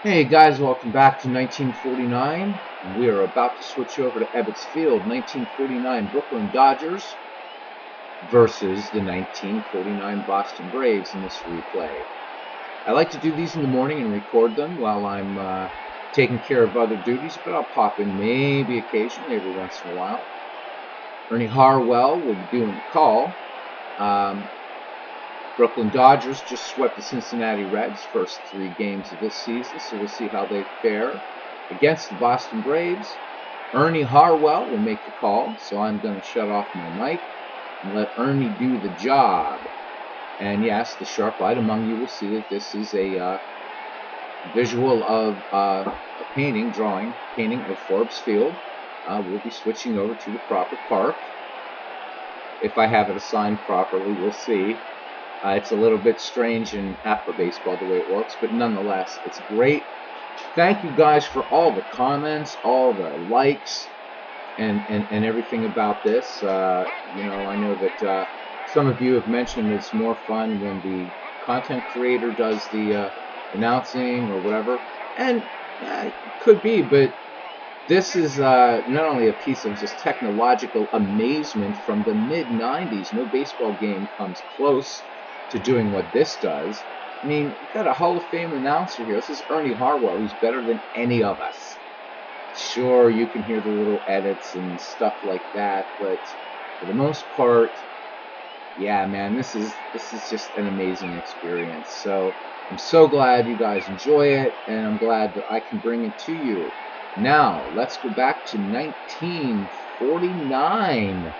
Hey guys, welcome back to 1949. And we are about to switch over to Ebbets Field, 1949 Brooklyn Dodgers versus the 1949 Boston Braves in this replay. I like to do these in the morning and record them while I'm taking care of other duties, but I'll pop in maybe occasionally every once in a while. Ernie Harwell will be doing the call. Brooklyn Dodgers just swept the Cincinnati Reds first 3 games of this season, so we'll see how they fare against the Boston Braves. Ernie Harwell will make the call, so I'm going to shut off my mic and let Ernie do the job. And yes, the sharp-eyed among you will see that this is a visual of a painting of Ebbets Field. We'll be switching over to the proper park. If I have it assigned properly, we'll see. It's a little bit strange in Apple baseball the way it works, but nonetheless, it's great. Thank you guys for all the comments, all the likes, and everything about this. I know that some of you have mentioned it's more fun when the content creator does the announcing or whatever, and it could be, but this is not only a piece of just technological amazement from the mid-90s. No baseball game comes close to doing what this does. I mean, you've got a Hall of Fame announcer here. This is Ernie Harwell, who's better than any of us. Sure, you can hear the little edits and stuff like that, but for the most part, yeah, man, this is just an amazing experience. So I'm so glad you guys enjoy it, and I'm glad that I can bring it to you. Now, let's go back to 1949.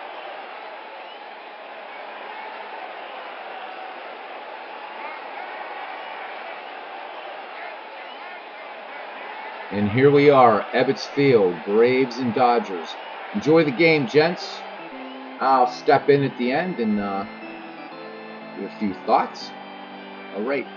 And here we are, Ebbets Field, Braves and Dodgers. Enjoy the game, gents. I'll step in at the end and give a few thoughts. All right.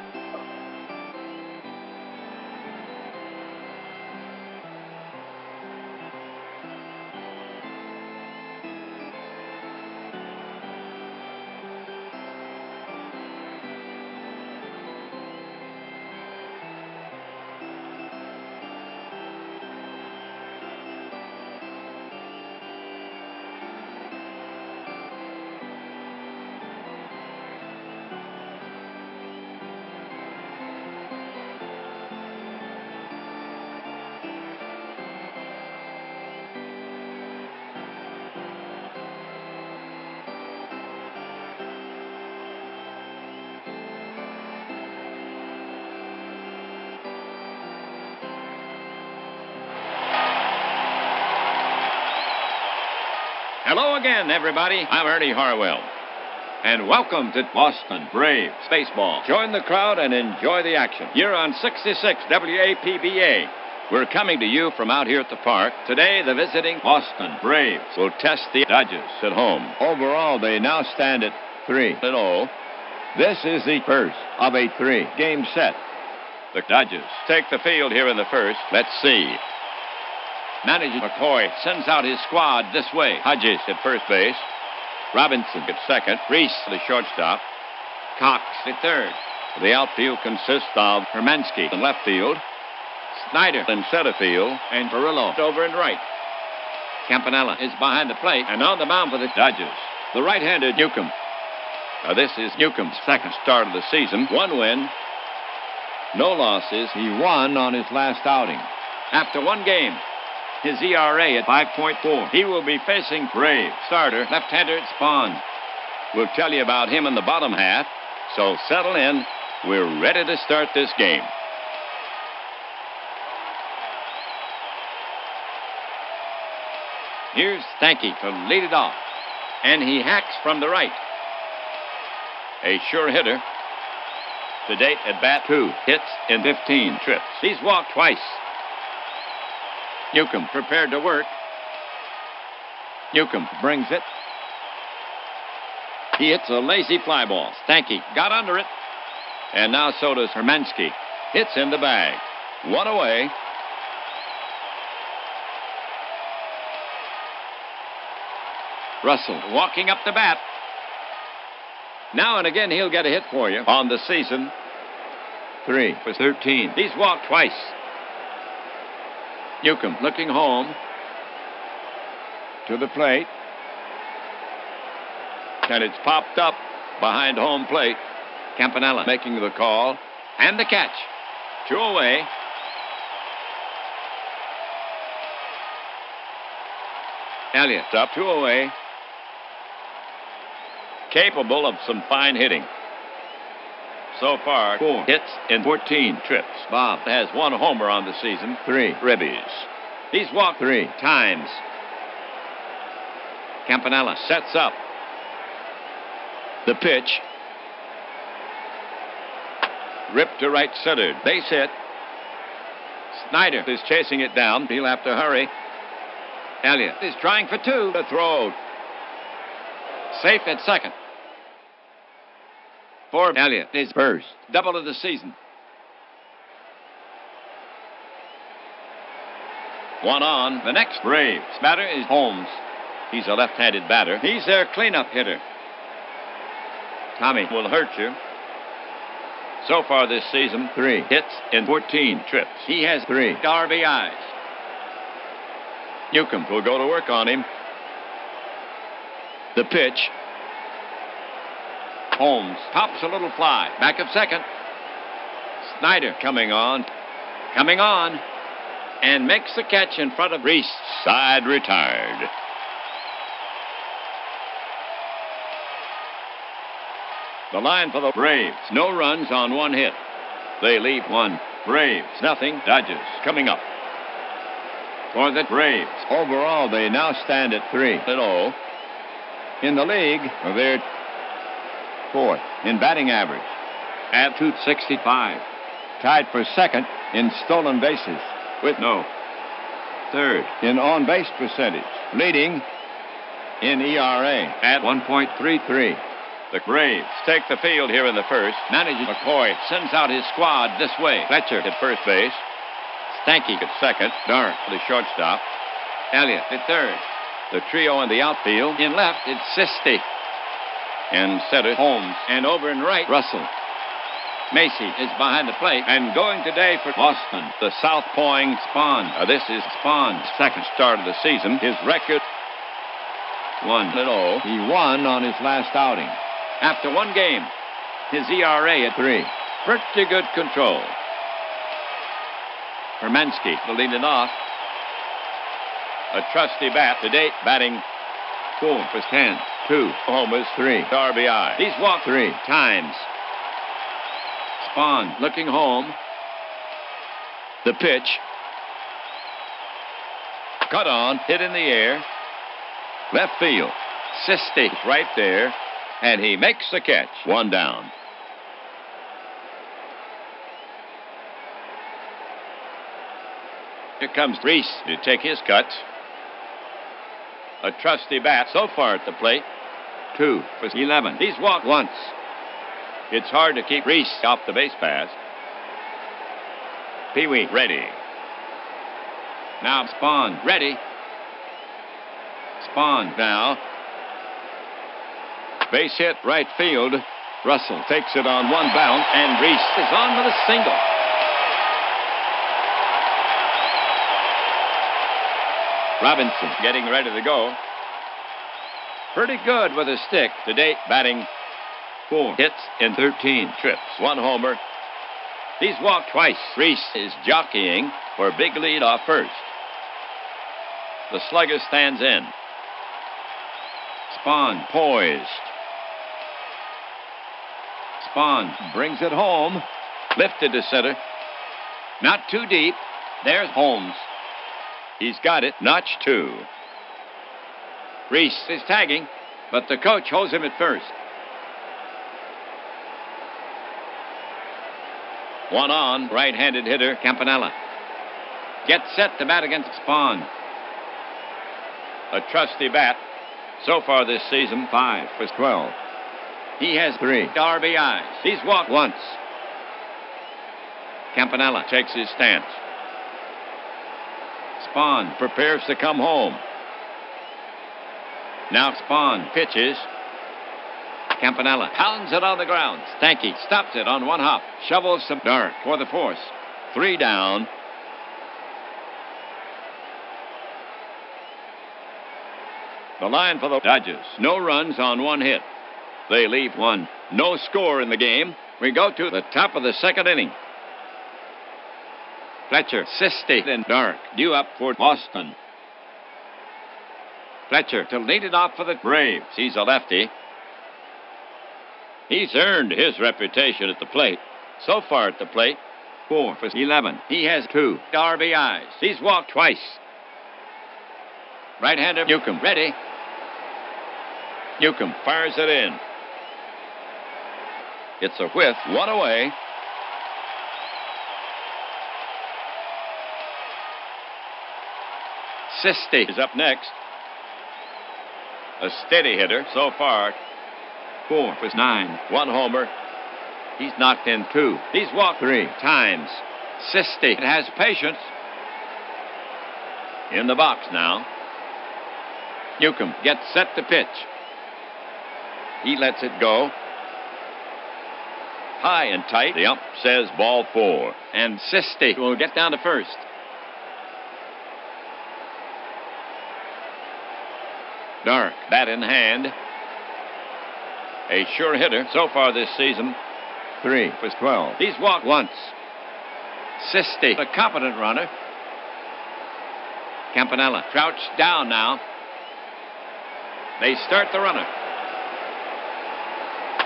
Hello again, everybody. I'm Ernie Harwell. And welcome to Boston Braves baseball. Join the crowd and enjoy the action. You're on 66 WAPBA. We're coming to you from out here at the park. Today, the visiting Boston Braves will test the Dodgers at home. Overall, they now stand at 3-0. This is the first of a 3-game set. The Dodgers take the field here in the first. Let's see. Manager McCoy sends out his squad this way. Hodges at first base. Robinson at second. Reese, the shortstop. Cox at third. The outfield consists of Hermansky in left field. Snyder in center field. And Barillo over in right. Campanella is behind the plate and on the mound for the Dodgers. The right-handed Newcombe. Now this is Newcombe's second start of the season. 1 win. No losses. He won on his last outing. After 1 game. His ERA at 5.4. He will be facing Braves starter, left-hander Spahn. We'll tell you about him in the bottom half, so settle in. We're ready to start this game. Here's Stanky to lead it off, and he hacks from the right. A sure hitter. To date at bat, 2 hits in 15 trips. He's walked twice. Newcombe prepared to work. Newcombe brings it. He hits a lazy fly ball. Stanky got under it. And now so does Hermansky. Hits in the bag. 1 away. Russell walking up the bat. Now and again he'll get a hit for you on the season. 3 for 13. He's walked twice. Newcombe looking home. To the plate. And it's popped up behind home plate. Campanella making the call. And the catch. 2 away. Elliott's up 2 away. Capable of some fine hitting. So far, 4 hits in 14 trips. Bob has 1 homer on the season, 3 ribbies. He's walked 3 times. Campanella sets up. The pitch. Ripped to right center. Base hit. Snyder is chasing it down. He'll have to hurry. Elliott is trying for 2. The throw. Safe at second. For Elliott is first. Double of the season. 1 on. The next Braves batter is Holmes. He's a left-handed batter. He's their cleanup hitter. Tommy will hurt you. So far this season, 3 hits in 14 trips. He has 3 RBIs. Newcombe will go to work on him. The pitch. Holmes pops a little fly. Back of second. Snyder coming on. Coming on. And makes the catch in front of Reese. Side retired. The line for the Braves. No runs on 1 hit. They leave 1. Braves, nothing. Dodgers coming up. For the Braves. Overall, they now stand at 3-0. In the league, they're 4th in batting average at .265. Tied for 2nd in stolen bases with no 3rd in on-base percentage. Leading in ERA at 1.33. The Braves take the field here in the first. Manager McCoy sends out his squad this way. Fletcher at first base. Stanky at second. Dark, the shortstop. Elliott at third. The trio in the outfield. In left, it's Sisti. And center, Holmes. And over in right, Russell. Macy is behind the plate. And going today for Boston, the southpawing Spahn. This is Spahn's 2nd start of the season. His record, 1-0. He won on his last outing. After 1 game, his ERA at 3. Pretty good control. Hermansky will lead it off. A trusty bat to date, batting 4 for 10. 2 homers, 3 RBI. He's walked 3 times. Spahn looking home. The pitch. Cut on, hit in the air. Left field. Sisti right there. And he makes the catch. 1 down. Here comes Reese to take his cuts. A trusty bat so far at the plate. 2 for 11. He's walked once. It's hard to keep Reese off the base pass. Pee-wee ready. Now Spahn ready. Spahn now. Base hit right field. Russell takes it on 1 bounce, and Reese is on with a single. Robinson getting ready to go. Pretty good with a stick to date, batting 4 hits in 13 trips. 1 homer. He's walked twice. Reese is jockeying for a big lead off first. The slugger stands in. Spahn poised. Spahn brings it home. Lifted to center. Not too deep. There's Holmes. He's got it. Notch 2. Reese is tagging, but the coach holds him at first. 1 on, right-handed hitter Campanella. Gets set to bat against Spahn. A trusty bat. So far this season, 5 for 12. He has 3 RBIs. He's walked once. Campanella takes his stance. Spahn prepares to come home. Now Spahn pitches. Campanella pounds it on the ground. Stanky stops it on one hop. Shovels some Dark for the force. 3 down. The line for the Dodgers. No runs on 1 hit. They leave 1. No score in the game. We go to the top of the 2nd inning. Fletcher, Sisti, and Dark due up for Boston. Fletcher to lead it off for the Braves. He's a lefty. He's earned his reputation at the plate. So far at the plate, 4 for 11. He has 2 RBIs. He's walked twice. Right-hander Newcombe ready. Newcombe fires it in. It's a whiff, 1 away. Sisti is up next. A steady hitter so far. 4 for 9. 1 homer. He's knocked in 2. He's walked 3 times. Sisti has patience. In the box now. Newcombe gets set to pitch. He lets it go. High and tight. The ump says ball 4. And Sisti will get down to first. Dark, bat in hand. A sure hitter so far this season. 3 for 12. He's walked once. Sisti, a competent runner. Campanella crouched down now. They start the runner.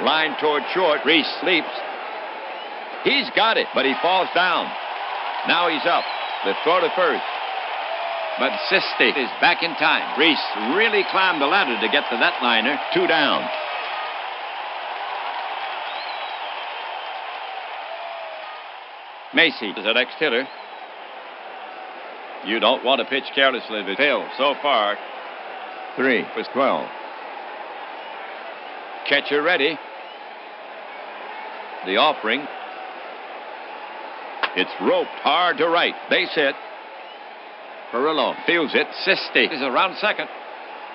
Line toward short. Reese leaps. He's got it, but he falls down. Now he's up. The throw to first. But Sisti is back in time. Reese really climbed the ladder to get the netliner. 2 down. Macy is the next hitter. You don't want to pitch carelessly if it fails. So far, 3 for 12. Catcher ready. The offering. It's roped hard to right. Base hit. Perillo fields it. Sisti is around second.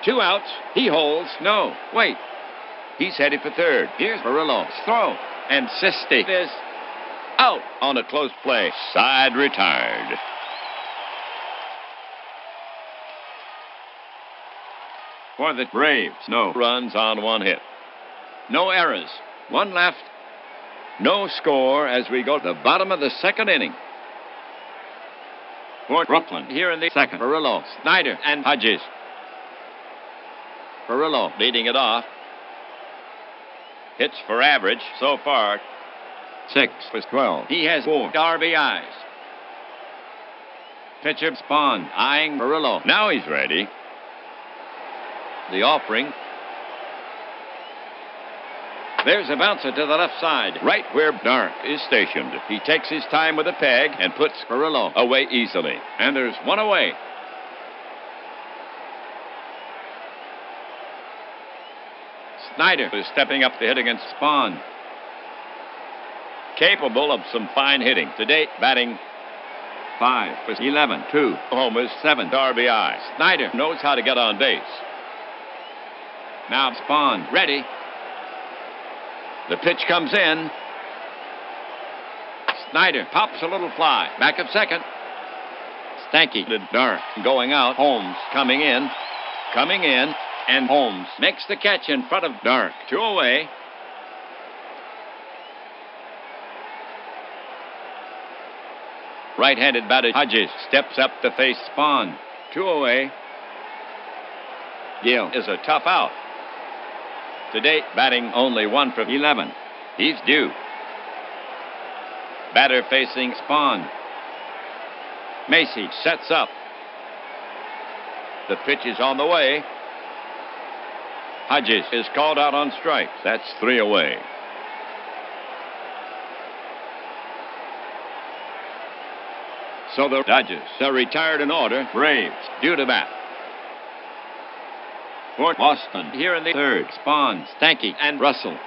2 outs. He holds. No. Wait. He's headed for third. Here's Perillo's throw. And Sisti is out on a close play. Side retired. For the Braves, no runs on 1 hit. No errors. 1 left. No score as we go to the bottom of the 2nd inning. For Brooklyn, here in the 2nd, Perillo, Snyder, and Hodges. Perillo leading it off. Hits for average so far. 6 for 12. He has 4 RBIs. Pitcher Spahn eyeing Perillo. Now he's ready. The offering. There's a bouncer to the left side, right where Dark is stationed. He takes his time with a peg and puts Perillo away easily. And there's 1 away. Snyder is stepping up to hit against Spahn. Capable of some fine hitting. To date, batting 5 for 11. 2 homers, 7 RBI. Snyder knows how to get on base. Now Spahn ready. The pitch comes in. Snyder pops a little fly. Back of second. Stanky to Dark going out. Holmes coming in. Coming in. And Holmes makes the catch in front of Dark. 2 away. Right-handed batter Hodges steps up to face Spahn. 2 away. Gill is a tough out. To date, batting only 1 for 11. He's due. Batter facing Spahn. Macy sets up. The pitch is on the way. Hodges is called out on strikes. That's 3 away. So the Dodgers are retired in order. Braves due to bat. For Boston, here in the 3rd, Spahn, Stanky, and Russell.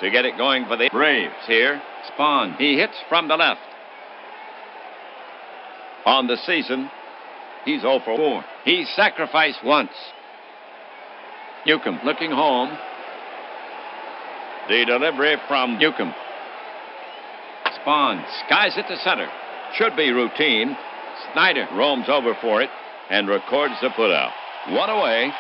To get it going for the Braves here, Spahn. He hits from the left. On the season, he's 0 for 4. He's sacrificed once. Newcombe looking home. The delivery from Newcombe. Spahn skies it to center. Should be routine. Snyder roams over for it and records the putout. One away.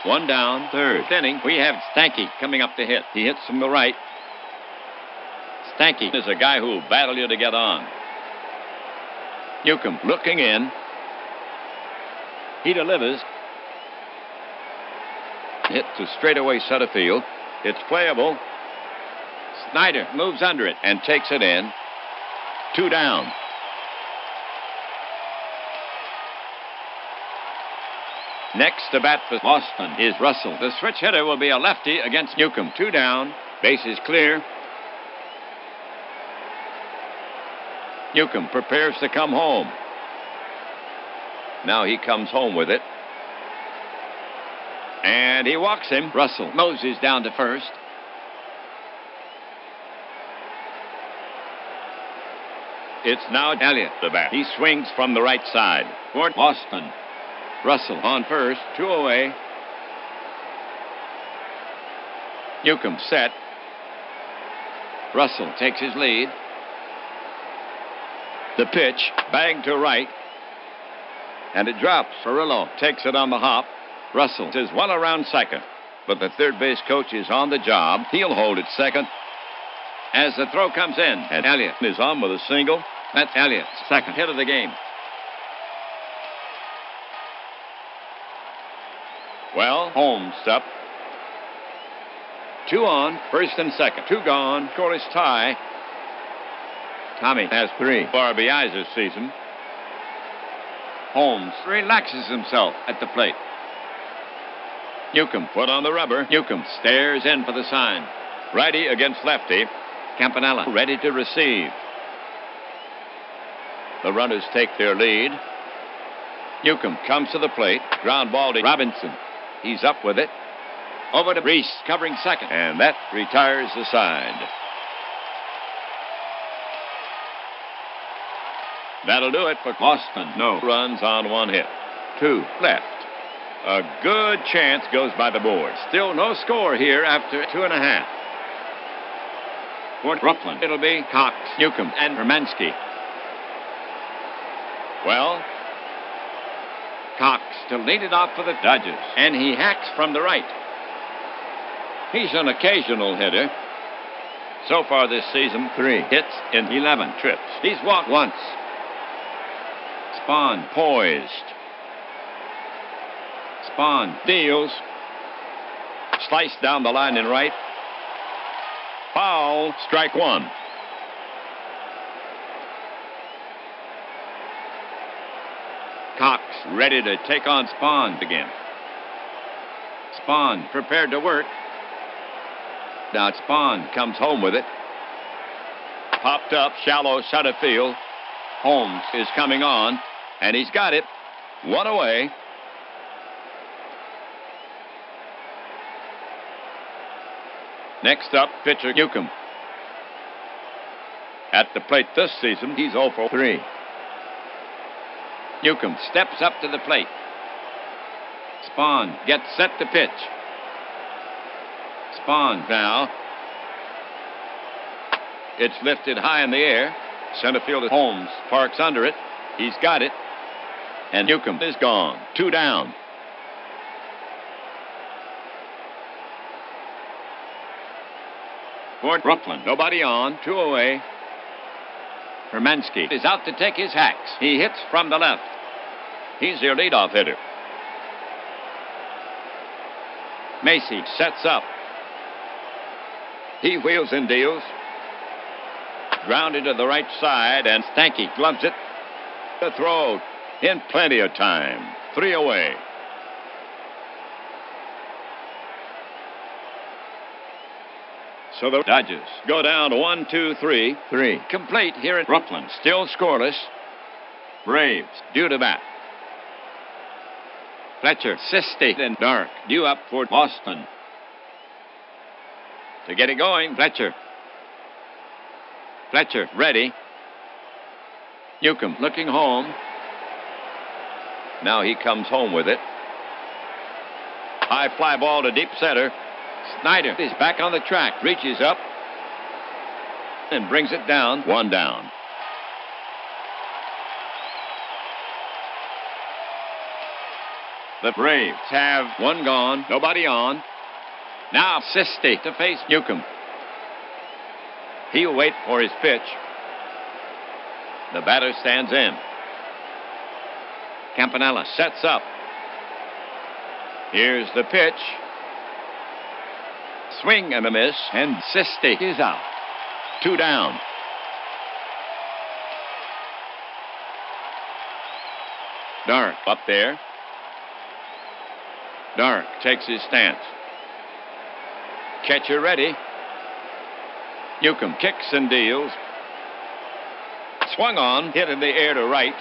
One down, third inning. We have Stanky coming up to hit. He hits from the right. Stanky is a guy who will battle you to get on. Newcombe looking in. He delivers. Hit to straightaway center field. It's playable. Snyder moves under it and takes it in. Two down. Next to bat for Boston is Russell. The switch hitter will be a lefty against Newcombe. Two down. Base is clear. Newcombe prepares to come home. Now he comes home with it. And he walks him. Russell moses down to first. It's now Elliott, the bat. He swings from the right side. For Boston. Russell on first. Two away. Newcombe set. Russell takes his lead. The pitch. Bang to right. And it drops. Perillo takes it on the hop. Russell is well around second. But the third base coach is on the job. He'll hold it second. As the throw comes in, and Elliott is on with a single. That's Elliott's second hit of the game. Well, Holmes up. Two on, first and second. Two gone, scoreless tie. Tommy has 3 RBIs this season. Holmes relaxes himself at the plate. Newcombe put on the rubber. Newcombe stares in for the sign. Righty against lefty. Campanella ready to receive. The runners take their lead. Newcombe comes to the plate. Ground ball to Robinson. He's up with it. Over to Reese, covering second. And that retires the side. That'll do it for Boston. No runs on one hit. 2 left. A good chance goes by the board. Still no score here after 2.5. For Brooklyn, it'll be Cox, Newcombe, and Hermansky. Well, Cox to lead it off for the Dodgers, and he hacks from the right. He's an occasional hitter. So far this season, 3 hits in 11 trips. He's walked once. Spahn poised. Spahn deals. Sliced down the line in right. Foul. Strike 1. Cox ready to take on Spahn again. Spahn prepared to work. Now Spahn comes home with it. Popped up, shallow center field. Holmes is coming on, and he's got it. One away. Next up, pitcher Newcombe. At the plate this season, he's 0 for 3. Newcombe steps up to the plate. Spahn gets set to pitch. Spahn now. It's lifted high in the air. Center fielder Holmes parks under it. He's got it. And Newcombe is gone. 2 down. For Brooklyn, nobody on. 2 away. Hermansky is out to take his hacks. He hits from the left. He's their leadoff hitter. Macy sets up. He wheels and deals. Grounded to the right side, and Stanky gloves it. The throw in plenty of time. 3 away. So the Dodgers go down 1-2-3. 3 complete here in Brooklyn. Still scoreless. Braves due to bat. Fletcher, Sisty, and Dark due up for Boston. To get it going, Fletcher. Fletcher ready. Newcombe looking home. Now he comes home with it. High fly ball to deep center. Snyder is back on the track, reaches up, and brings it down. One down. The Braves have one gone, nobody on. Now Sisti to face Newcombe. He'll wait for his pitch. The batter stands in. Campanella sets up. Here's the pitch. Swing and a miss, and Sisti is out. 2 down. Dark up there. Dark takes his stance. Catcher ready. Newcombe kicks and deals. Swung on, hit in the air to right.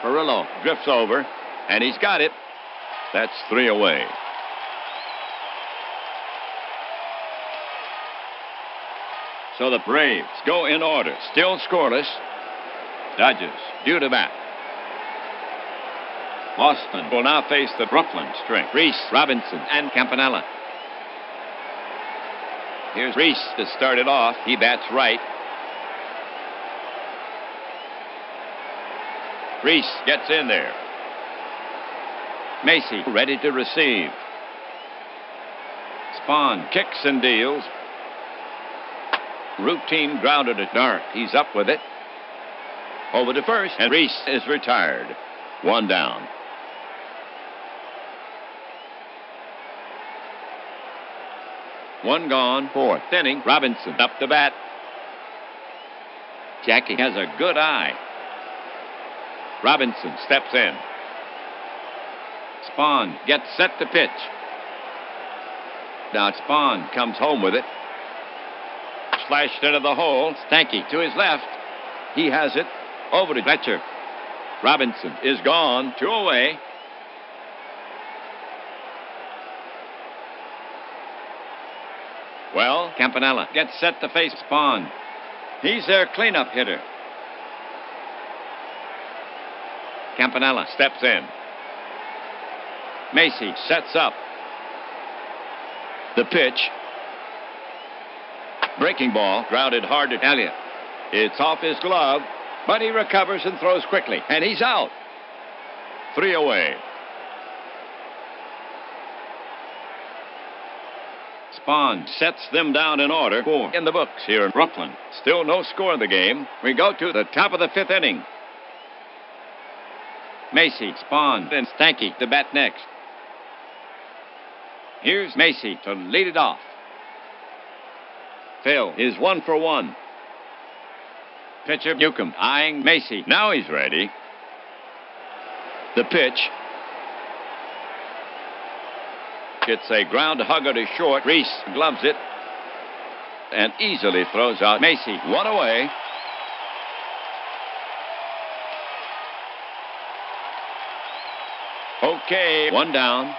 Perillo drifts over, and he's got it. That's 3 away. So the Braves go in order. Still scoreless. Dodgers due to bat. Boston will now face the Brooklyn string. Reese, Robinson, and Campanella. Here's Reese to start it off. He bats right. Reese gets in there. Macy ready to receive. Spahn kicks and deals. Routine grounded at Dark. He's up with it. Over to first, and Reese is retired. 1 down. One gone, 4th inning. Robinson up to bat. Jackie has a good eye. Robinson steps in. Spahn gets set to pitch. Now Spahn comes home with it. Slashed into the hole. Stanky to his left. He has it. Over to Fletcher. Robinson is gone. 2 away. Well, Campanella gets set to face Spahn. He's their cleanup hitter. Campanella steps in. Macy sets up. The pitch. Breaking ball, grounded hard to Elliott. It's off his glove, but he recovers and throws quickly, and he's out. 3 away. Spahn sets them down in order. 4 in the books here in Brooklyn. Still no score in the game. We go to the top of the 5th inning. Macy, Spahn, and Stanky to bat next. Here's Macy to lead it off. Phil is 1 for 1. Pitcher Newcombe eyeing Macy. Now he's ready. The pitch. It's a ground hugger to short. Reese gloves it and easily throws out Macy. 1 away. Okay, 1 down.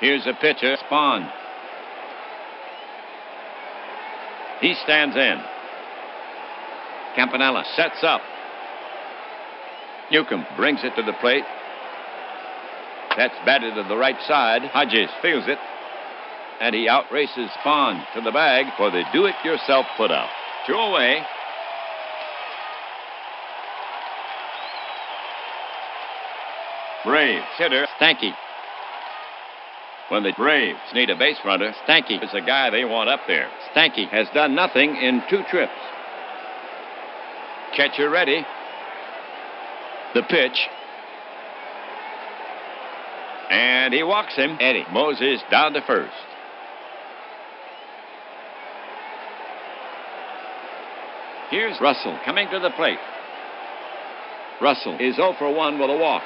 Here's a pitcher, Spahn. He stands in. Campanella sets up. Newcombe brings it to the plate. That's batted to the right side. Hodges fields it. And he outraces Spahn to the bag for the do-it-yourself put-out. 2 away. Braves hitter Stanky. When the Braves need a base runner, Stanky is the guy they want up there. Stanky has done nothing in 2 trips. Catcher ready. The pitch. And he walks him. Eddie Moses down to first. Here's Russell coming to the plate. Russell is 0 for 1 with a walk.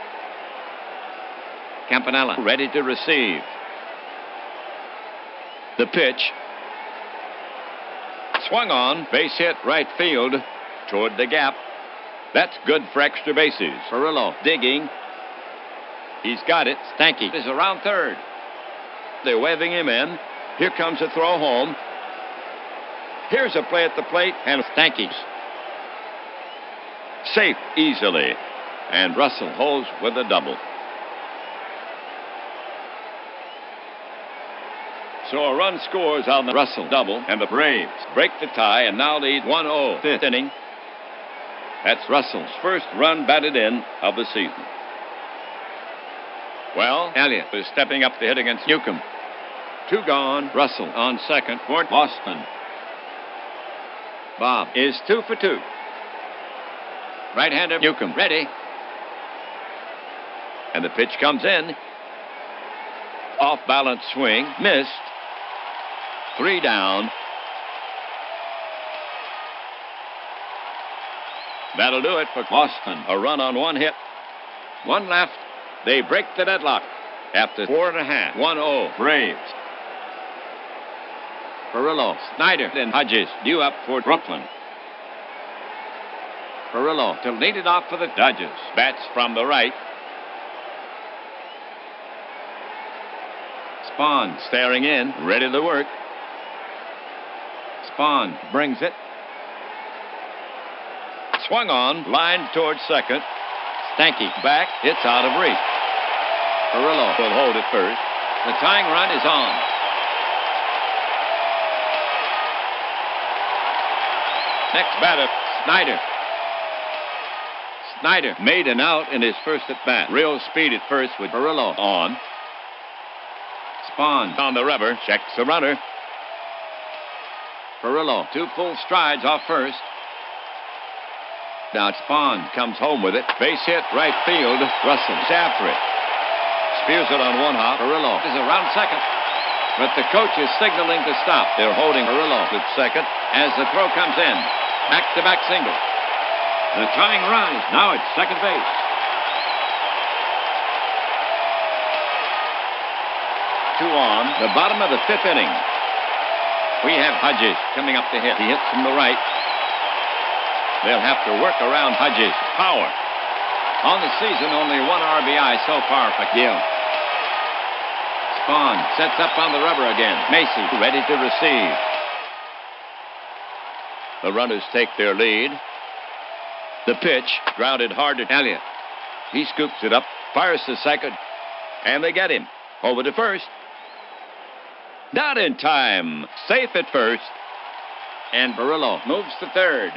Campanella ready to receive. The pitch. Swung on. Base hit right field toward the gap. That's good for extra bases. Perillo digging. He's got it. Stanky is around third. They're waving him in. Here comes a throw home. Here's a play at the plate, and Stanky's safe easily. And Russell holds with a double. So a run scores on the Russell double, and the Braves break the tie and now lead 1-0. Fifth inning. That's Russell's first run batted in of the season. Well, Elliott is stepping up to hit against Newcombe. 2 gone. Russell on second for Boston. Bob is 2 for 2. Right-hander Newcombe ready. And the pitch comes in. Off-balance swing. Missed. 3 down. That'll do it for Boston. A run on 1 hit. 1 left. They break the deadlock after 4.5. 1-0 Braves. Perillo, Snyder, and Hodges due up for Brooklyn. Perillo to lead it off for the Dodgers. Bats from the right. Spahn staring in, ready to work. Spahn brings it. Swung on, lined towards second. Stanky back, it's out of reach. Perillo will hold it first. The tying run is on. Next batter, Snyder. Snyder made an out in his first at bat. Real speed at first with Perillo on. Spahn on the rubber, checks the runner. Perillo, 2 full strides off first. Now Spahn comes home with it. Base hit, right field. Russell's after it. Spears it on 1 hop. Perillo is around second. But the coach is signaling to stop. They're holding Perillo at second as the throw comes in. Back-to-back single. The tying run is now at second base. Two on, the bottom of the 5th inning. We have Hodges coming up to hit. He hits from the right. They'll have to work around Hodges' power. On the season, only 1 RBI so far for Gill. Spahn sets up on the rubber again. Macy ready to receive. The runners take their lead. The pitch grounded hard at Elliott. He scoops it up, fires to second, and they get him. Over to first. Not in time. Safe at first. And Perillo moves to third.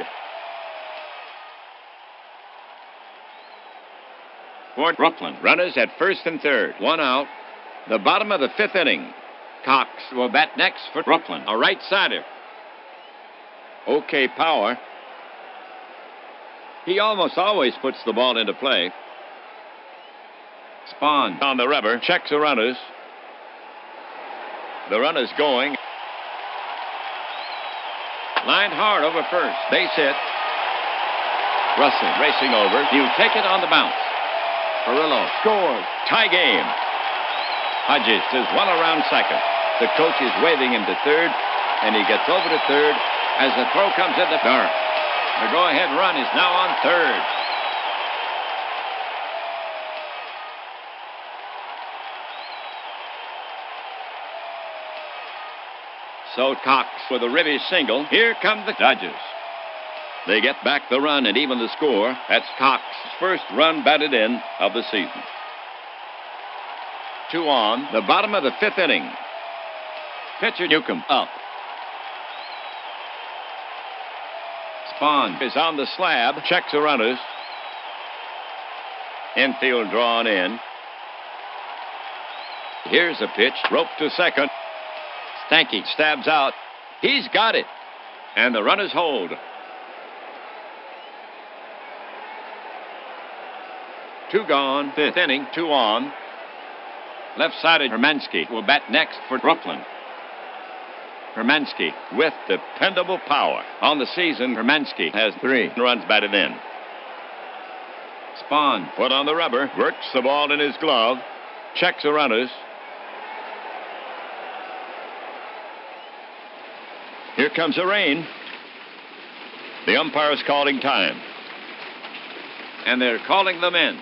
For Brooklyn, runners at first and third. 1 out. The bottom of the 5th inning. Cox will bat next for Brooklyn. A right-sider. Okay power. He almost always puts the ball into play. Spahn on the rubber. Checks the runners. The runner's going. Lined hard over first. Base hit. Russell racing over. You take it on the bounce. Perillo scores. Tie game. Hodges is 1 around second. The coach is waving him to third, and he gets over to third as the throw comes in the dark. The go-ahead run is now on third. So Cox with a ribby single. Here come the Dodgers. They get back the run and even the score. That's Cox's first run batted in of the season. 2 on, the bottom of the 5th inning. Pitcher Newcombe up. Spahn is on the slab, checks the runners. Infield drawn in. Here's a pitch, rope to second. Stanky stabs out. He's got it. And the runners hold. 2 gone, 5th inning, 2 on. Left-sided Hermansky will bat next for Brooklyn. Hermansky with dependable power. On the season, Hermansky has 3 runs batted in. Spahn put on the rubber, works the ball in his glove, checks the runners. Here comes the rain. The umpire's calling time. And they're calling them in.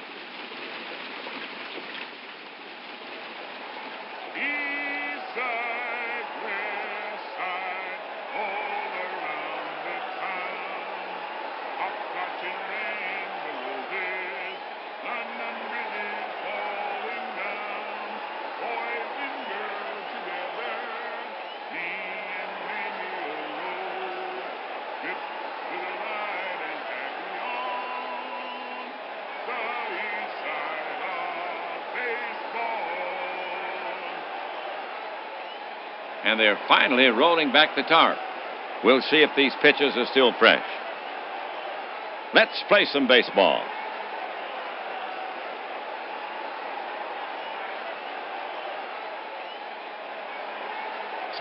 And they're finally rolling back the tarp. We'll see if these pitches are still fresh. Let's play some baseball.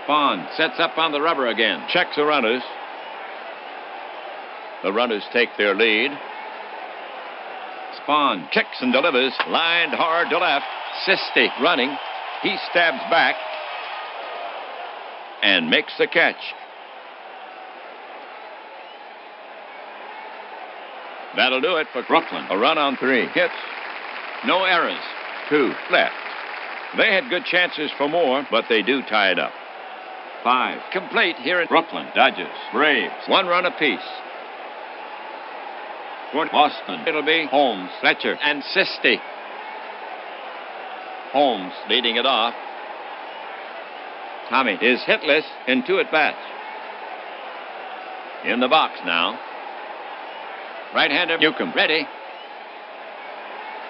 Spahn sets up on the rubber again. Checks the runners. The runners take their lead. Spahn kicks and delivers. Lined hard to left. Sisti running. He stabs back and makes the catch. That'll do it for Brooklyn. A run on 3 hits. No errors. 2 left. They had good chances for more, but they do tie it up. 5 complete here in Brooklyn. Dodgers, Braves, 1 run apiece. For Boston, it'll be Holmes, Fletcher, and Sisti. Holmes leading it off. Tommy is hitless in 2 at-bats. In the box now. Right-hander Newcombe ready.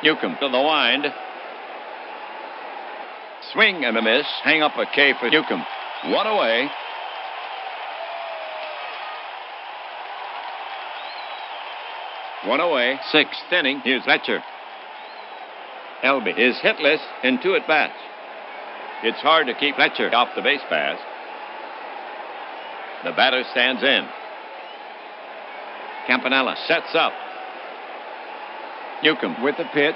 Newcombe to the wind. Swing and a miss. Hang up a K for Newcombe. 1 away. One away. 6th inning. Here's Fletcher. Elby is hitless in 2 at-bats. It's hard to keep Fletcher off the base pass. The batter stands in. Campanella sets up. Newcombe with the pitch.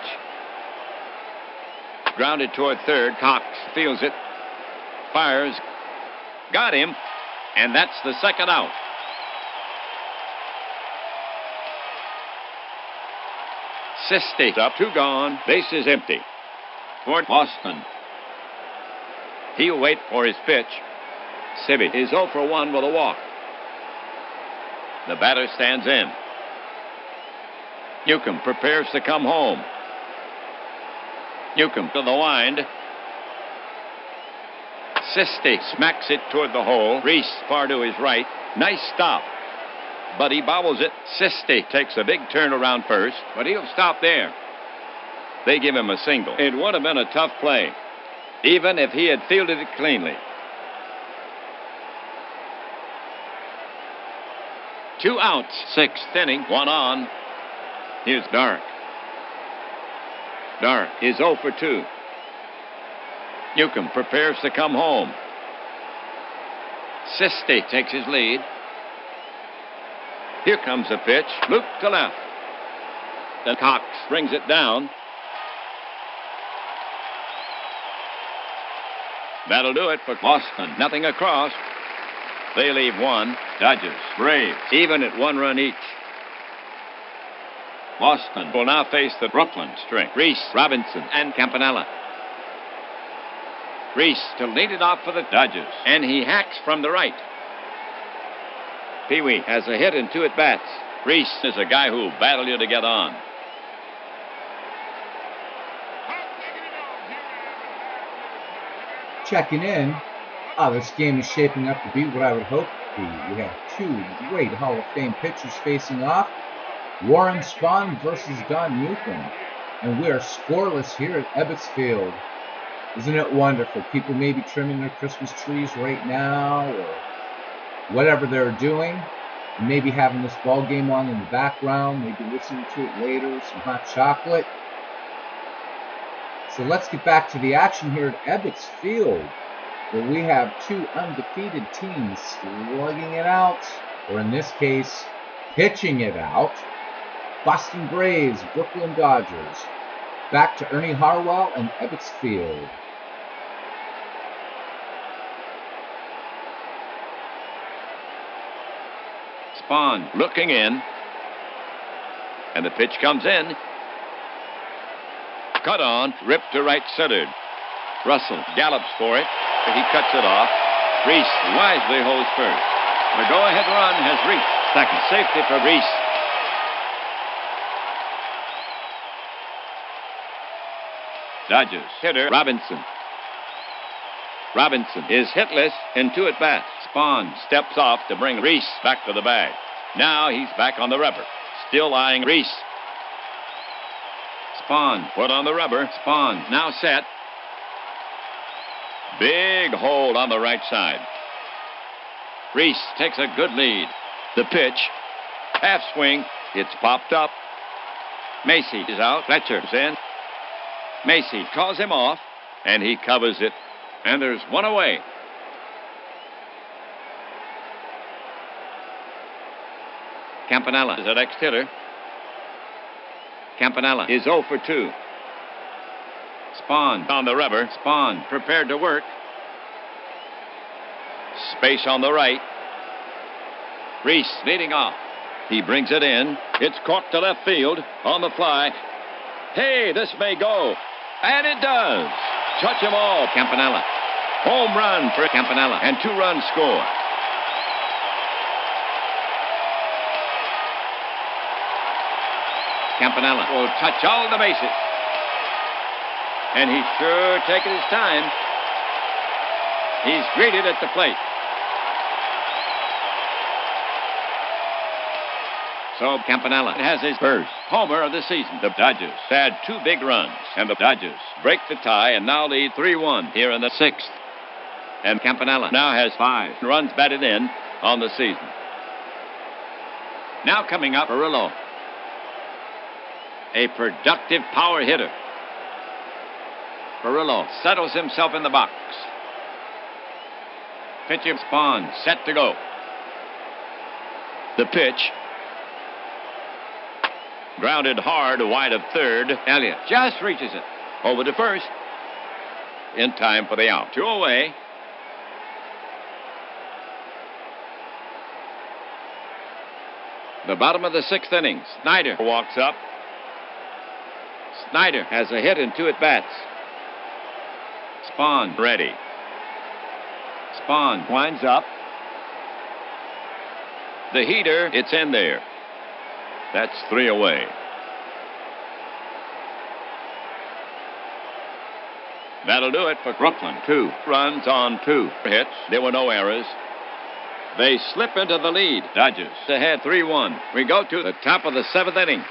Grounded toward third. Cox fields it. Fires. Got him. And that's the 2nd out. Sisti up, 2 gone. Base is empty. For Boston. He'll wait for his pitch. Sibby is 0 for 1 with a walk. The batter stands in. Newcombe prepares to come home. Newcombe to the wind. Sisti smacks it toward the hole. Reese far to his right. Nice stop. But he bobbles it. Sisti takes a big turn around first, but he'll stop there. They give him a single. It would have been a tough play, even if he had fielded it cleanly. 2 outs, 6th inning, 1 on. Here's Dark. Dark is 0 for 2. Newcombe prepares to come home. Sisti takes his lead. Here comes a pitch. Loop to left. Then Cox brings it down. That'll do it for Boston. Nothing across. They leave 1. Dodgers, Braves, even at 1 run each. Boston will now face the Brooklyn string. Reese, Robinson, and Campanella. Reese to lead it off for the Dodgers. And he hacks from the right. Pee-wee has a hit in 2 at-bats. Reese is a guy who'll battle you to get on. Checking in. This game is shaping up to be what I would hope it would be. We have 2 great Hall of Fame pitchers facing off. Warren Spahn versus Don Newcombe. And we are scoreless here at Ebbets Field. Isn't it wonderful? People may be trimming their Christmas trees right now or whatever they're doing. And maybe having this ball game on in the background. Maybe listening to it later. Some hot chocolate. So let's get back to the action here at Ebbets Field, where we have 2 undefeated teams slugging it out, or in this case, pitching it out. Boston Braves, Brooklyn Dodgers. Back to Ernie Harwell and Ebbets Field. Spahn looking in. And the pitch comes in. Cut on, ripped to right centered. Russell gallops for it, but he cuts it off. Reese wisely holds first. The go-ahead run has reached second. Safety for Reese. Dodgers hitter Robinson. Robinson is hitless in 2 at-bats. Spahn steps off to bring Reese back to the bag. Now he's back on the rubber. Still eyeing Reese. Spahn put on the rubber. Spahn now set. Big hold on the right side. Reese takes a good lead. The pitch. Half swing. It's popped up. Macy is out. Fletcher's in. Macy calls him off, and he covers it. And there's one away. Campanella is the next hitter. Campanella is 0 for 2. Spahn on the rubber. Spahn prepared to work. Space on the right. Reese leading off. He brings it in. It's caught to left field on the fly. Hey, this may go. And it does. Touch 'em all, Campanella. Home run for Campanella. And 2 runs score. Campanella will touch all the bases. And he's sure taking his time. He's greeted at the plate. So Campanella has his first homer of the season. The Dodgers had 2 big runs, and the Dodgers break the tie and now lead 3-1 here in the 6th. And Campanella now has 5 runs batted in on the season. Now coming up, Perillo. A productive power hitter. Perillo settles himself in the box. Pitcher Spahn set to go. The pitch. Grounded hard wide of third. Elliott just reaches it. Over to first. In time for the out. 2 away. The bottom of the 6th inning. Snyder walks up. Snyder has a hit and 2 at-bats. Spahn ready. Spahn winds up. The heater, it's in there. That's 3 away. That'll do it for Brooklyn. 2 runs on 2 hits. There were no errors. They slip into the lead. Dodgers ahead 3-1. We go to the top of the 7th inning.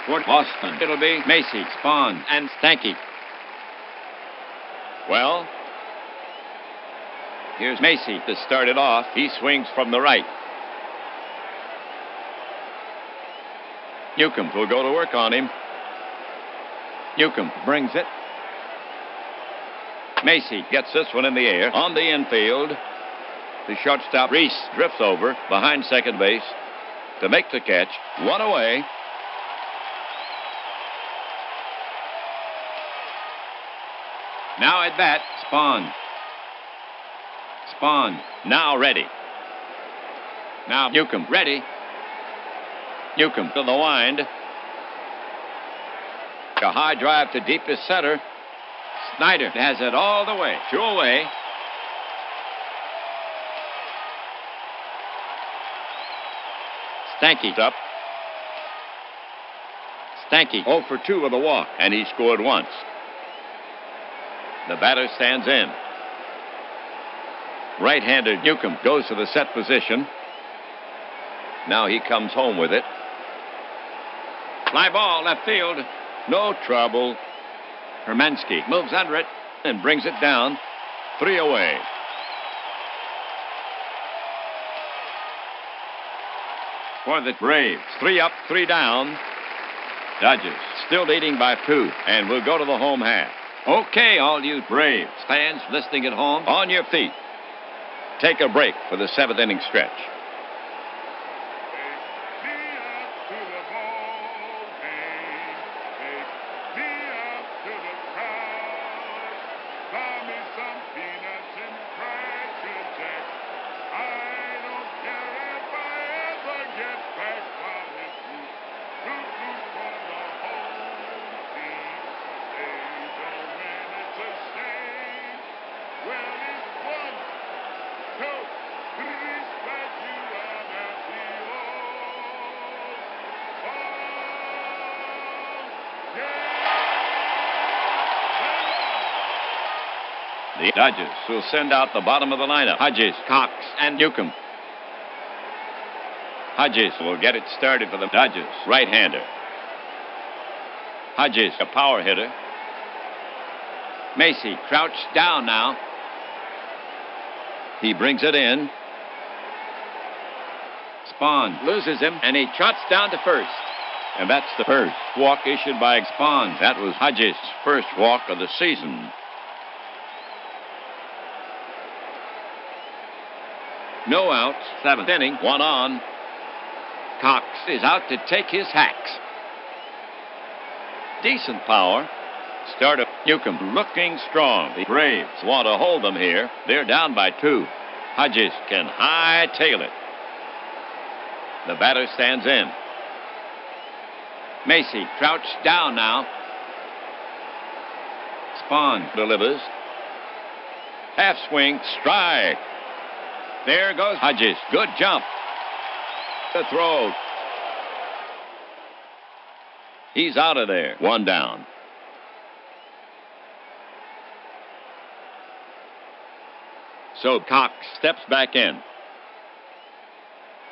For Boston, it'll be Macy, Spahn, and Stanky. Well, here's Macy to start it off. He swings from the right. Newcombe will go to work on him. Newcombe brings it. Macy gets this one in the air on the infield. The shortstop Reese drifts over behind second base to make the catch. 1 away. Now at bat, Spahn. Spahn now ready. Now Newcombe ready. Newcombe to the wind. A high drive to deepest center. Snyder has it all the way. 2 away. Stanky's up. Stanky 0 for 2 with a walk, and he scored once. The batter stands in. Right-hander Newcombe goes to the set position. Now he comes home with it. Fly ball, left field. No trouble. Hermansky moves under it and brings it down. 3 away. For the Braves, 3 up, 3 down. Dodgers still leading by 2, and we'll go to the home half. Okay, all you Braves fans listening at home, on your feet. Take a break for the 7th inning stretch. The Dodgers will send out the bottom of the lineup. Hodges, Cox, and Newcombe. Hodges will get it started for the Dodgers. Right-hander. Hodges, a power hitter. Macy crouched down now. He brings it in. Spahn loses him, and he trots down to first. And that's the first walk issued by Spahn. That was Hodges' first walk of the season. No outs, seventh inning, one on. Cox is out to take his hacks. Decent power. Start of Newcombe looking strong. The Braves want to hold them here. They're down by 2. Hodges can hightail it. The batter stands in. Macy crouched down now. Spahn delivers. Half swing, strike. There goes Hodges. Good jump. The throw. He's out of there. One down. So Cox steps back in.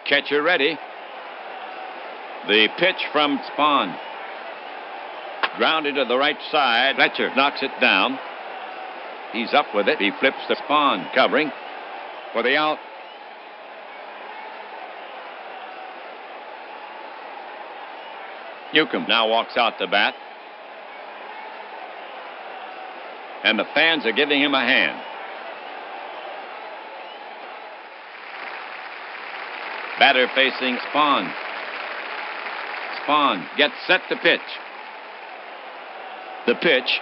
Catcher ready. The pitch from Spahn. Grounded to the right side. Fletcher knocks it down. He's up with it. He flips the Spahn covering for the out. Newcombe now walks out to bat. And the fans are giving him a hand. Batter facing Spahn. Spahn gets set to pitch. The pitch.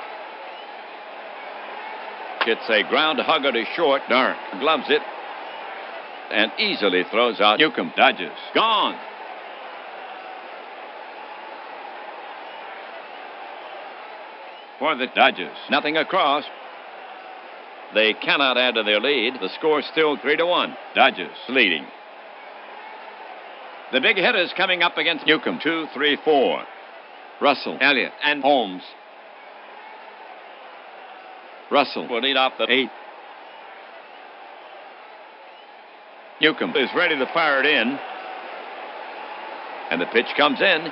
It's a ground hugger to short. Dark gloves it and easily throws out. Newcombe dodges. Gone. For the Dodgers. Nothing across. They cannot add to their lead. The score is still 3-1. Dodgers leading. The big hitters coming up against Newcombe. 2, 3, 4. Russell, Elliott, and Holmes. Russell will lead off the 8th. Newcombe is ready to fire it in. And the pitch comes in.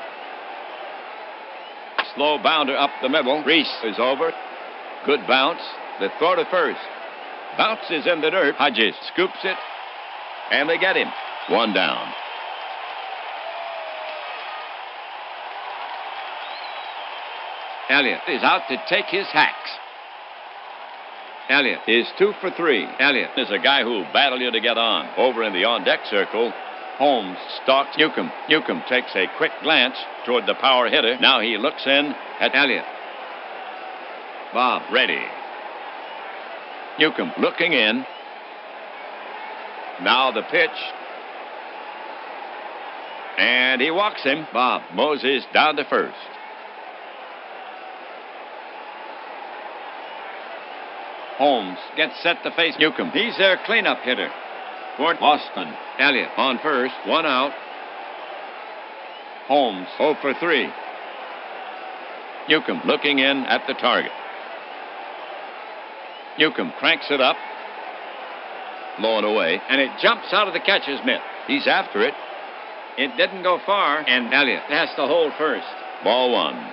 Slow bounder up the middle. Reese is over. Good bounce. The throw to first. Bounces in the dirt. Hodges scoops it. And they get him. One down. Elliott is out to take his hacks. Elliott is 2 for 3. Elliott is a guy who will battle you to get on. Over in the on-deck circle, Holmes stalks Newcombe. Newcombe takes a quick glance toward the power hitter. Now he looks in at Elliott. Bob ready. Newcombe looking in. Now the pitch. And he walks him. Bob Moses down to first. Holmes gets set to face Newcombe. He's their cleanup hitter. For Boston, Elliott on first, one out. Holmes 0 for 3. Newcombe looking in at the target. Newcombe cranks it up. Low and away, and it jumps out of the catcher's mitt. He's after it. It didn't go far, and Elliott has to hold first. Ball 1.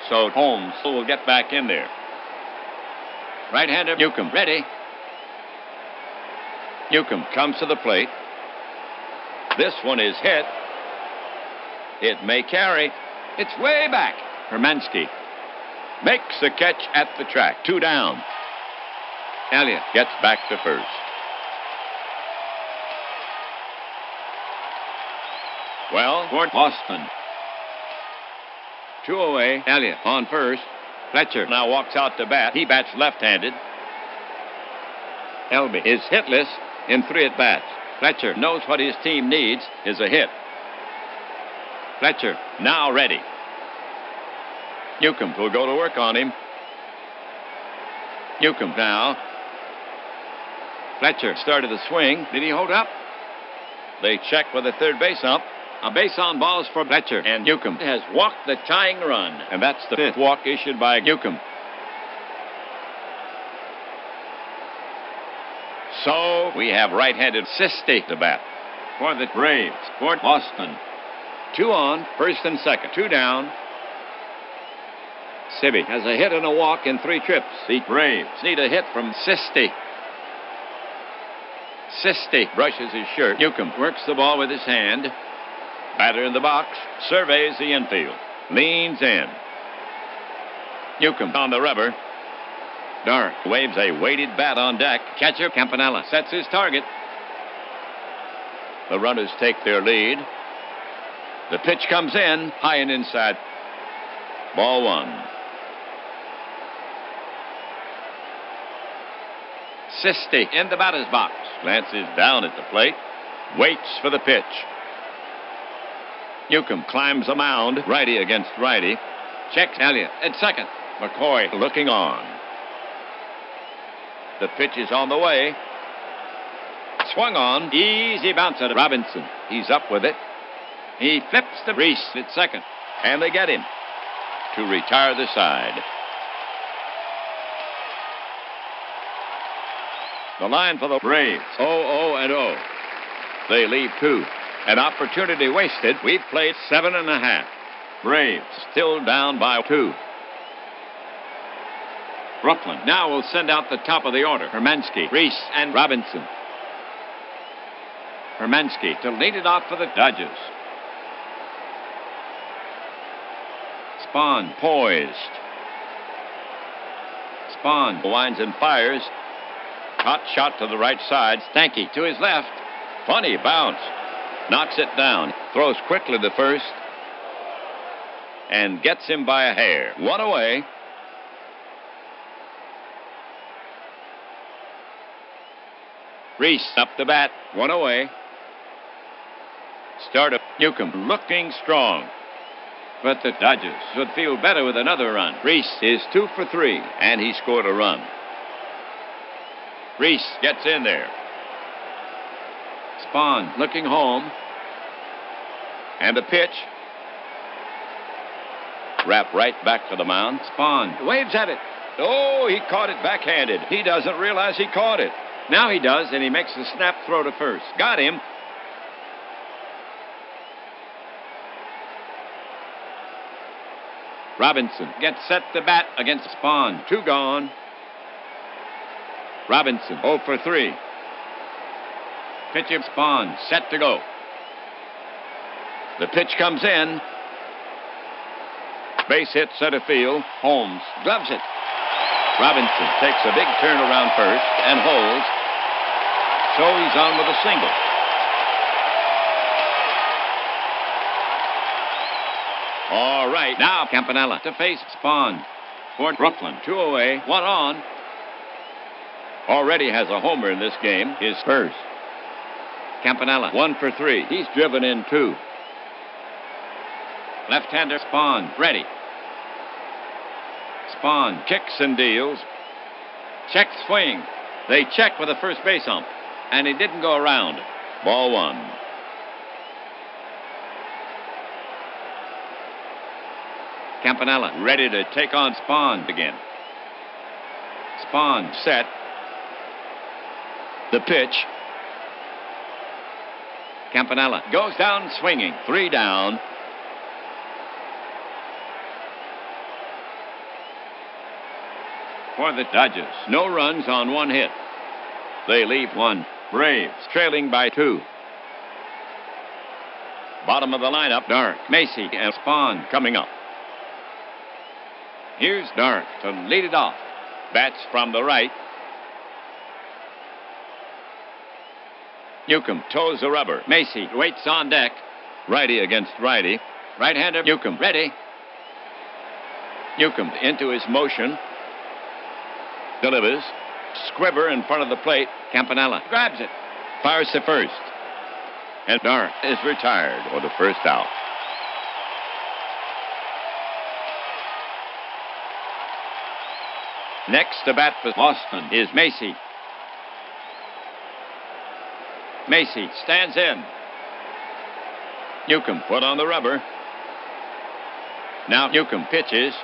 So Holmes will get back in there. Right-hander Newcombe ready. Newcombe comes to the plate. This one is hit. It may carry. It's way back. Hermansky makes the catch at the track. 2 down. Elliott gets back to first. Well, for Boston. 2 away. Elliott on first. Fletcher now walks out to bat. He bats left-handed. Elby is hitless in 3 at-bats. Fletcher knows what his team needs is a hit. Fletcher now ready. Newcombe will go to work on him. Newcombe now. Fletcher started the swing. Did he hold up? They check with the third base ump. A base on balls for Fletcher. And Newcombe has walked the tying run. And that's the 5th walk issued by Newcombe. So we have right-handed Sisti to bat for the Braves. For Boston, Two on, first and second. Two down. Sibby has a hit and a walk in 3 trips. The Braves need a hit from Sisti. Sisti brushes his shirt. Newcombe works the ball with his hand. Batter in the box. Surveys the infield. Leans in. Newcombe on the rubber. Dark waves a weighted bat on deck. Catcher Campanella sets his target. The runners take their lead. The pitch comes in, high and inside. Ball 1. Sisti in the batter's box. Glances down at the plate. Waits for the pitch. Newcombe climbs the mound. Righty against righty. Checks Elliott at second. McCoy looking on. The pitch is on the way. Swung on. Easy bounce at Robinson. He's up with it. He flips the Reese at second. And they get him to retire the side. The line for the Braves. 0-0-0. They leave 2. An opportunity wasted. We've played 7.5. Braves still down by 2. Brooklyn now will send out the top of the order. Hermansky, Reese, and Robinson. Hermansky to lead it off for the Dodgers. Spahn poised. Spahn winds and fires. Hot shot to the right side. Stanky to his left. Funny bounce. Knocks it down. Throws quickly to first. And gets him by a hair. 1 away. Reese up the bat. 1 away. Startup. Newcombe looking strong. But the Dodgers would feel better with another run. Reese is 2 for 3. And he scored a run. Reese gets in there. Spahn looking home. And the pitch. Wrap right back to the mound. Spahn waves at it. Oh, he caught it backhanded. He doesn't realize he caught it. Now he does, and he makes the snap throw to first. Got him. Robinson gets set to bat against Spahn. 2 gone. Robinson 0 for 3. Pitcher Spahn set to go. The pitch comes in. Base hit center field. Holmes gloves it. Robinson takes a big turn around first and holds. So he's on with a single. All right, now Campanella to face Spahn for Brooklyn. 2 away, 1 on. Already has a homer in this game, his first. Campanella 1 for 3. He's driven in 2. Left-hander Spahn ready. Spahn kicks and deals. Check swing. They check with the first base ump, and he didn't go around. Ball 1. Campanella ready to take on Spahn again. Spahn set. The pitch. Campanella goes down swinging. 3 down. For the Dodgers, no runs on 1 hit. They leave 1. Braves trailing by 2. Bottom of the lineup, Dark, Macy, and Spahn coming up. Here's Dark to lead it off. Bats from the right. Newcombe toes the rubber. Macy waits on deck. Righty against righty. Right-hander Newcombe ready. Newcombe into his motion. Delivers. Squiver in front of the plate. Campanella grabs it. Fires to first. And Dark is retired for the first out. Next to bat for Boston is Macy. Macy stands in. Newcombe put on the rubber. Now Newcombe pitches.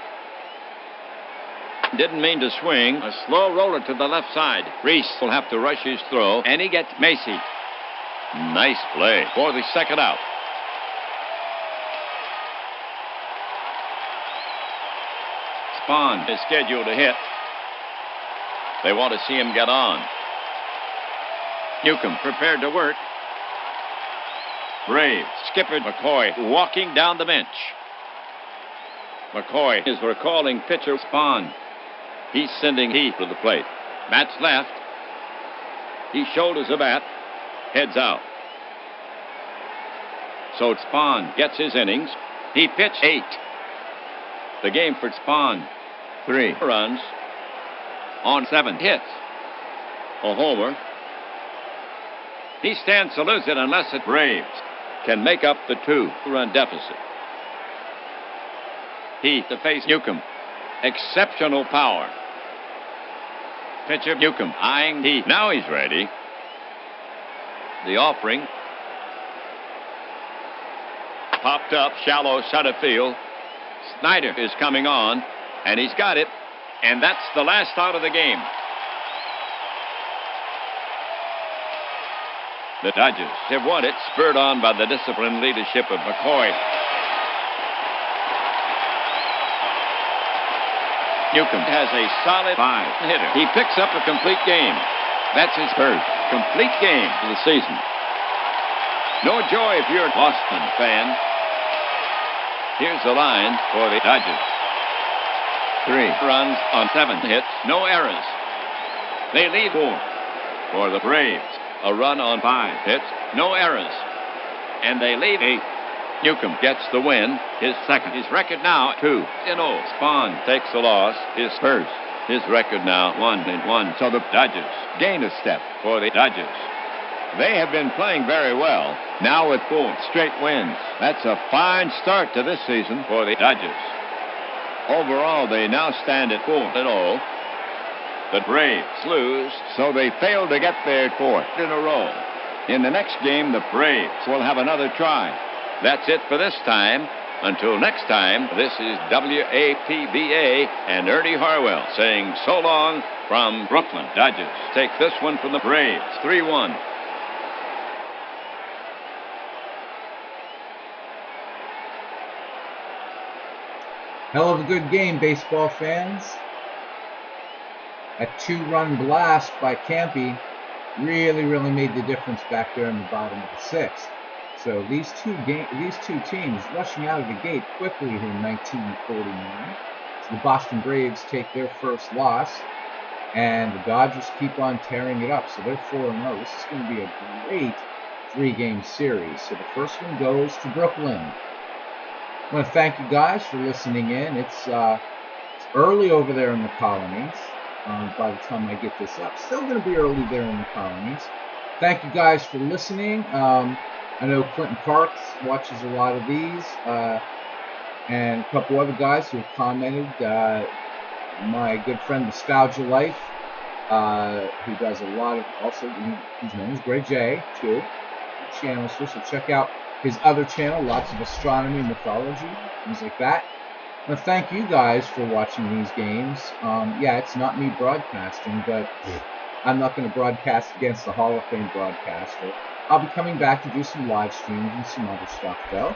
Didn't mean to swing. A slow roller to the left side. Reese will have to rush his throw, and he gets Macy. Nice play for the second out. Spahn is scheduled to hit. They want to see him get on. Newcombe prepared to work. Braves skipper McCoy walking down the bench. McCoy is recalling pitcher Spahn. He's sending Heath to the plate. Bats left. He shoulders the bat. Heads out. So Spahn gets his innings. He pitched 8. The game for Spahn. 3 runs on 7 hits. A homer. He stands to lose it unless the Braves can make up the 2-run deficit. Heath to face Newcombe. Exceptional power. Pitcher Newcombe eyeing Heath. Now he's ready. The offering. Popped up, shallow center field. Snyder is coming on, and he's got it. And that's the last out of the game. The Dodgers have won it, spurred on by the disciplined leadership of McCoy. Newcombe has a solid 5-hitter. He picks up a complete game. That's his first complete game of the season. No joy if you're a Boston fan. Here's the line for the Dodgers. 3 runs on 7 hits, no errors. They lead 4 for the Braves. A run on 5 hits, no errors. And they lead 8. Newcombe gets the win, his second. His record now 2-0. Spahn takes the loss, his first. His record now 1-1. So the Dodgers gain a step for the Dodgers. They have been playing very well, now with 4 straight wins. That's a fine start to this season for the Dodgers. Overall, they now stand at 4-0. The Braves lose, so they fail to get their 4th in a row. In the next game, the Braves will have another try. That's it for this time. Until next time, this is WAPBA and Ernie Harwell saying so long from Brooklyn. Dodgers take this one from the Braves, 3-1. Hell of a good game, baseball fans. A 2-run blast by Campy really made the difference back there in the bottom of the 6th. So these two teams rushing out of the gate quickly here in 1949. So the Boston Braves take their first loss, and the Dodgers keep on tearing it up. So they're 4-0. This is going to be a great 3-game series. So the first one goes to Brooklyn. I want to thank you guys for listening in. It's early over there in the colonies. By the time I get this up, still going to be early there in the colonies. Thank you guys for listening. I know Clinton Parks watches a lot of these, and a couple other guys who have commented. My good friend Nostalgia Life, who does a lot of, also, his name is Greg J, too, channel, so check out his other channel, lots of astronomy, mythology, things like that. I want to thank you guys for watching these games. Yeah, it's not me broadcasting, but I'm not going to broadcast against the Hall of Fame broadcaster. I'll be coming back to do some live streams and some other stuff, though.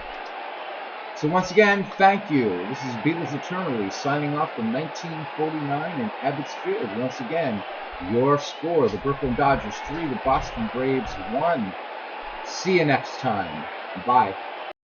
So once again, thank you. This is Beatles Eternally signing off from 1949 in Ebbets Field. Once again, your score, the Brooklyn Dodgers 3, the Boston Braves 1. See you next time. Bye.